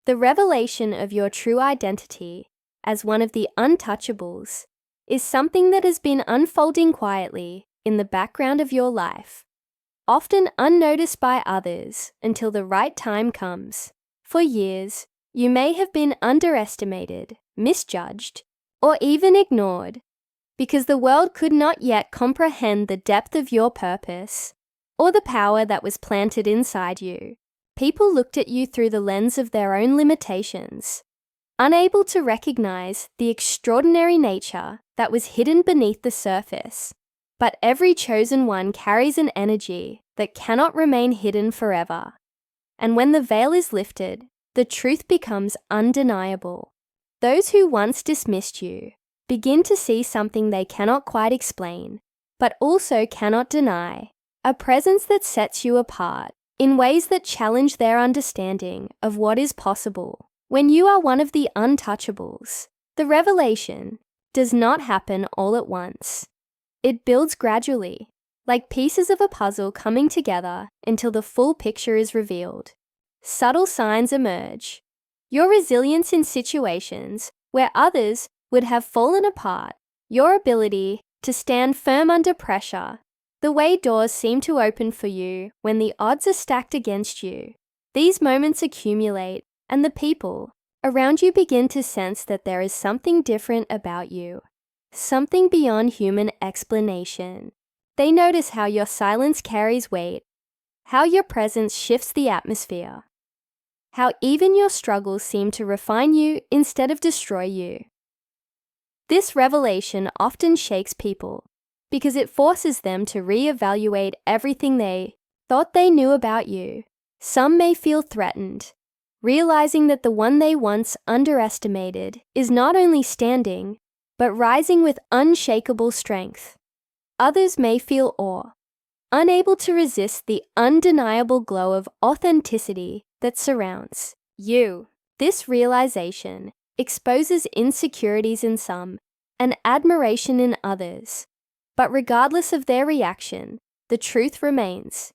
The revelation of your true identity as one of the untouchables is something that has been unfolding quietly in the background of your life, often unnoticed by others until the right time comes. For years, you may have been underestimated, misjudged, or even ignored because the world could not yet comprehend the depth of your purpose or the power that was planted inside you. People looked at you through the lens of their own limitations, unable to recognize the extraordinary nature that was hidden beneath the surface. But every chosen one carries an energy that cannot remain hidden forever. And when the veil is lifted, the truth becomes undeniable. Those who once dismissed you begin to see something they cannot quite explain, but also cannot deny, a presence that sets you apart in ways that challenge their understanding of what is possible. When you are one of the untouchables, the revelation does not happen all at once. It builds gradually, like pieces of a puzzle coming together until the full picture is revealed. Subtle signs emerge. Your resilience in situations where others would have fallen apart, your ability to stand firm under pressure, the way doors seem to open for you when the odds are stacked against you. These moments accumulate, and the people around you begin to sense that there is something different about you, something beyond human explanation. They notice how your silence carries weight, how your presence shifts the atmosphere, how even your struggles seem to refine you instead of destroy you. This revelation often shakes people because it forces them to reevaluate everything they thought they knew about you. Some may feel threatened, realizing that the one they once underestimated is not only standing, but rising with unshakable strength. Others may feel awe, unable to resist the undeniable glow of authenticity that surrounds you. This realization exposes insecurities in some and admiration in others. But regardless of their reaction, the truth remains.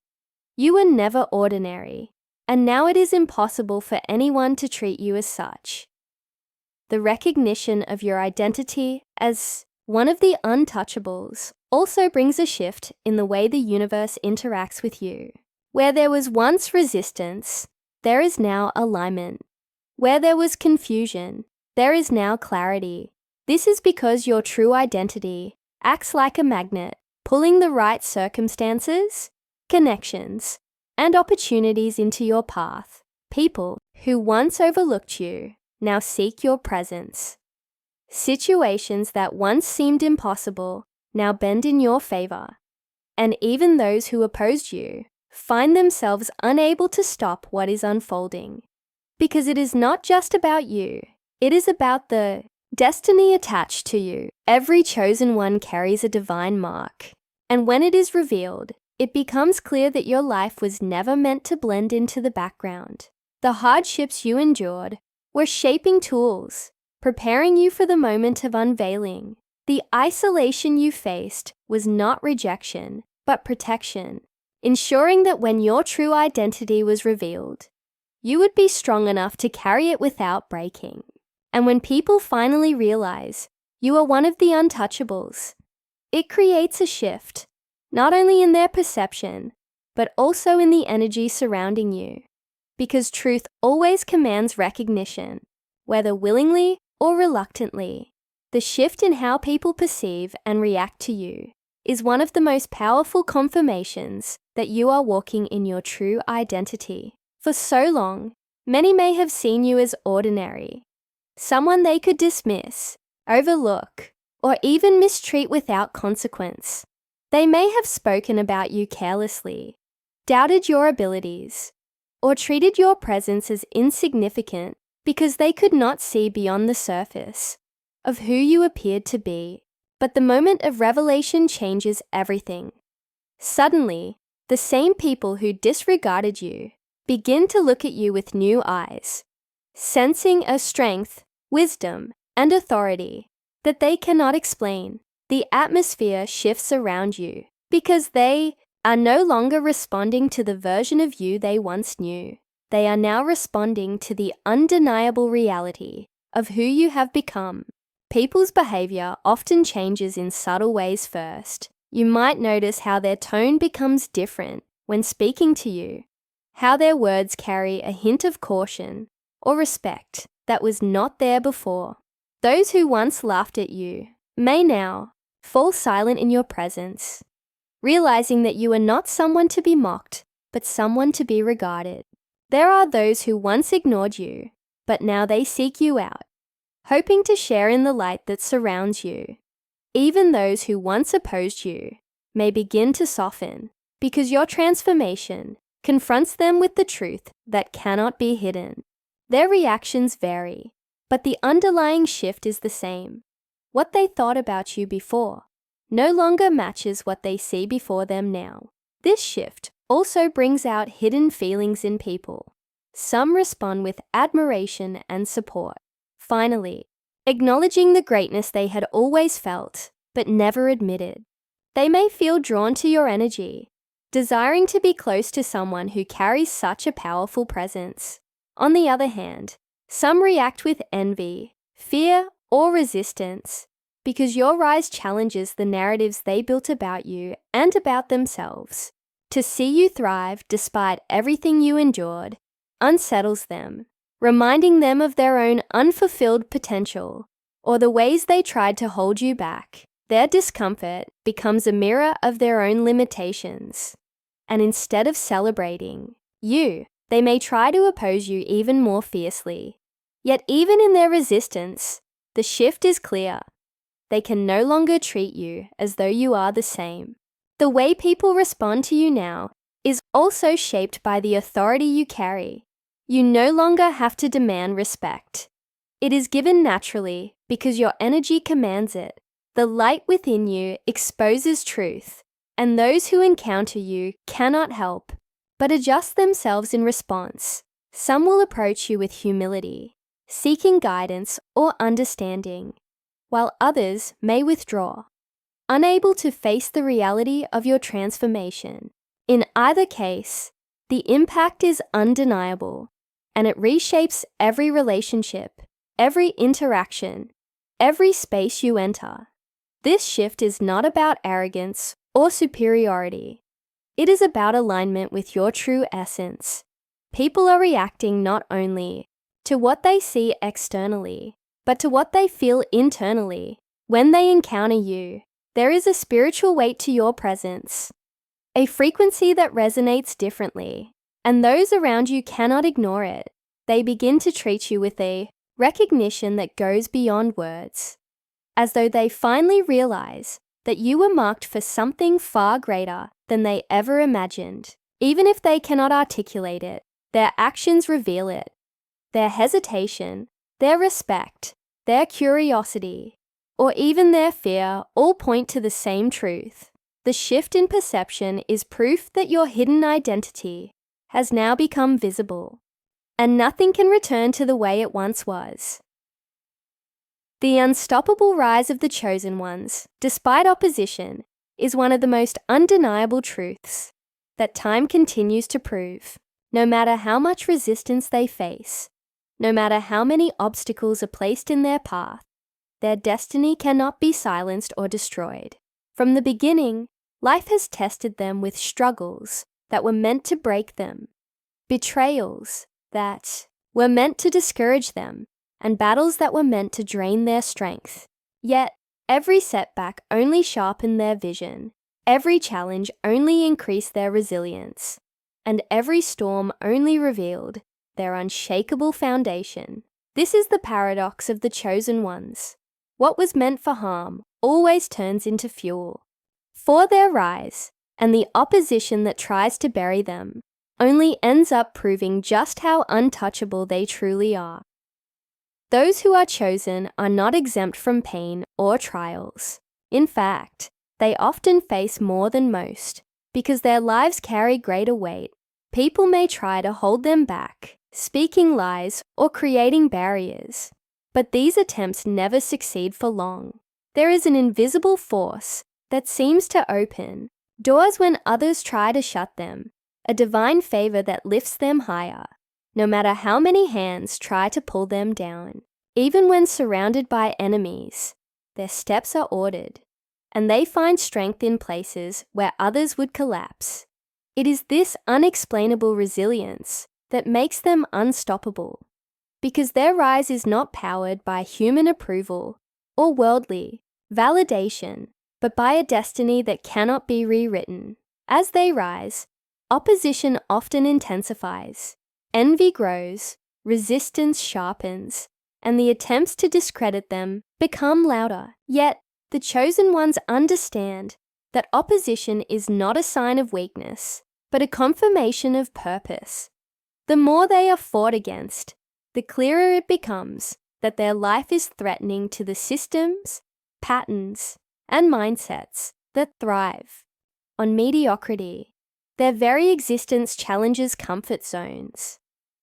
You were never ordinary, and now it is impossible for anyone to treat you as such. The recognition of your identity as one of the untouchables also brings a shift in the way the universe interacts with you. Where there was once resistance, there is now alignment. Where there was confusion, there is now clarity. This is because your true identity acts like a magnet, pulling the right circumstances, connections, and opportunities into your path. People who once overlooked you now seek your presence. Situations that once seemed impossible now bend in your favor. And even those who opposed you find themselves unable to stop what is unfolding. Because it is not just about you, it is about the destiny attached to you. Every chosen one carries a divine mark. And when it is revealed, it becomes clear that your life was never meant to blend into the background. The hardships you endured were shaping tools, preparing you for the moment of unveiling. The isolation you faced was not rejection, but protection, ensuring that when your true identity was revealed, you would be strong enough to carry it without breaking. And when people finally realize you are one of the untouchables, it creates a shift, not only in their perception, but also in the energy surrounding you. Because truth always commands recognition, whether willingly or reluctantly. The shift in how people perceive and react to you is one of the most powerful confirmations that you are walking in your true identity. For so long, many may have seen you as ordinary, someone they could dismiss, overlook, or even mistreat without consequence. They may have spoken about you carelessly, doubted your abilities, or treated your presence as insignificant because they could not see beyond the surface of who you appeared to be. But the moment of revelation changes everything. Suddenly, the same people who disregarded you begin to look at you with new eyes, sensing a strength, wisdom, and authority that they cannot explain. The atmosphere shifts around you because they are no longer responding to the version of you they once knew. They are now responding to the undeniable reality of who you have become. People's behavior often changes in subtle ways first. You might notice how their tone becomes different when speaking to you, how their words carry a hint of caution or respect that was not there before. Those who once laughed at you may now fall silent in your presence, realizing that you are not someone to be mocked, but someone to be regarded. There are those who once ignored you, but now they seek you out, hoping to share in the light that surrounds you. Even those who once opposed you may begin to soften because your transformation confronts them with the truth that cannot be hidden. Their reactions vary, but the underlying shift is the same. What they thought about you before no longer matches what they see before them now. This shift also brings out hidden feelings in people. Some respond with admiration and support. Finally, acknowledging the greatness they had always felt, but never admitted. They may feel drawn to your energy, desiring to be close to someone who carries such a powerful presence. On the other hand, some react with envy, fear, or resistance because your rise challenges the narratives they built about you and about themselves. To see you thrive despite everything you endured unsettles them, reminding them of their own unfulfilled potential or the ways they tried to hold you back. Their discomfort becomes a mirror of their own limitations. And instead of celebrating you, they may try to oppose you even more fiercely. Yet even in their resistance, the shift is clear. They can no longer treat you as though you are the same. The way people respond to you now is also shaped by the authority you carry. You no longer have to demand respect. It is given naturally because your energy commands it. The light within you exposes truth, and those who encounter you cannot help but adjust themselves in response. Some will approach you with humility, seeking guidance or understanding, while others may withdraw, unable to face the reality of your transformation. In either case, the impact is undeniable, and it reshapes every relationship, every interaction, every space you enter. This shift is not about arrogance or superiority. It is about alignment with your true essence. People are reacting not only to what they see externally, but to what they feel internally. When they encounter you, there is a spiritual weight to your presence, a frequency that resonates differently, and those around you cannot ignore it. They begin to treat you with a recognition that goes beyond words, as though they finally realize that you were marked for something far greater than they ever imagined. Even if they cannot articulate it, their actions reveal it. Their hesitation, their respect, their curiosity, or even their fear all point to the same truth. The shift in perception is proof that your hidden identity has now become visible, and nothing can return to the way it once was. The unstoppable rise of the chosen ones, despite opposition, is one of the most undeniable truths that time continues to prove. No matter how much resistance they face, no matter how many obstacles are placed in their path, their destiny cannot be silenced or destroyed. From the beginning, life has tested them with struggles that were meant to break them, betrayals that were meant to discourage them, and battles that were meant to drain their strength. Yet, every setback only sharpened their vision, every challenge only increased their resilience, and every storm only revealed their unshakable foundation. This is the paradox of the chosen ones. What was meant for harm always turns into fuel for their rise, and the opposition that tries to bury them only ends up proving just how untouchable they truly are. Those who are chosen are not exempt from pain or trials. In fact, they often face more than most because their lives carry greater weight. People may try to hold them back, speaking lies or creating barriers, but these attempts never succeed for long. There is an invisible force that seems to open doors when others try to shut them, a divine favor that lifts them higher. no matter how many hands try to pull them down. Even when surrounded by enemies, their steps are ordered, and they find strength in places where others would collapse. It is this unexplainable resilience that makes them unstoppable, because their rise is not powered by human approval or worldly validation, but by a destiny that cannot be rewritten. As they rise, opposition often intensifies, envy grows, resistance sharpens, and the attempts to discredit them become louder. Yet, the chosen ones understand that opposition is not a sign of weakness, but a confirmation of purpose. The more they are fought against, the clearer it becomes that their life is threatening to the systems, patterns, and mindsets that thrive on mediocrity. Their very existence challenges comfort zones,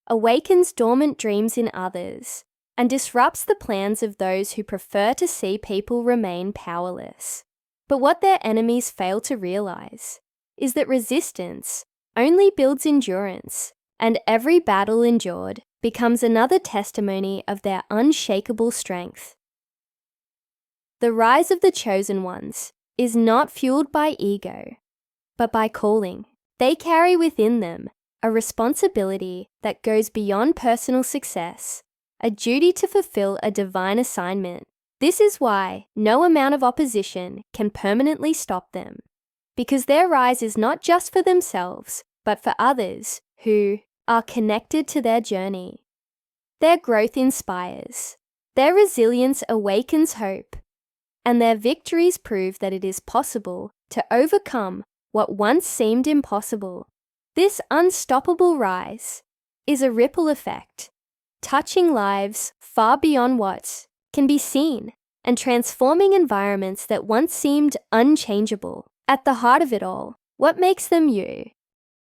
awakens dormant dreams in others, and disrupts the plans of those who prefer to see people remain powerless. But what their enemies fail to realize is that resistance only builds endurance, and every battle endured becomes another testimony of their unshakable strength. The rise of the chosen ones is not fueled by ego, but by calling. They carry within them a responsibility that goes beyond personal success, a duty to fulfill a divine assignment. This is why no amount of opposition can permanently stop them, because their rise is not just for themselves, but for others who are connected to their journey. Their growth inspires, their resilience awakens hope, and their victories prove that it is possible to overcome what once seemed impossible. This unstoppable rise is a ripple effect, touching lives far beyond what can be seen and transforming environments that once seemed unchangeable. At the heart of it all, what makes them you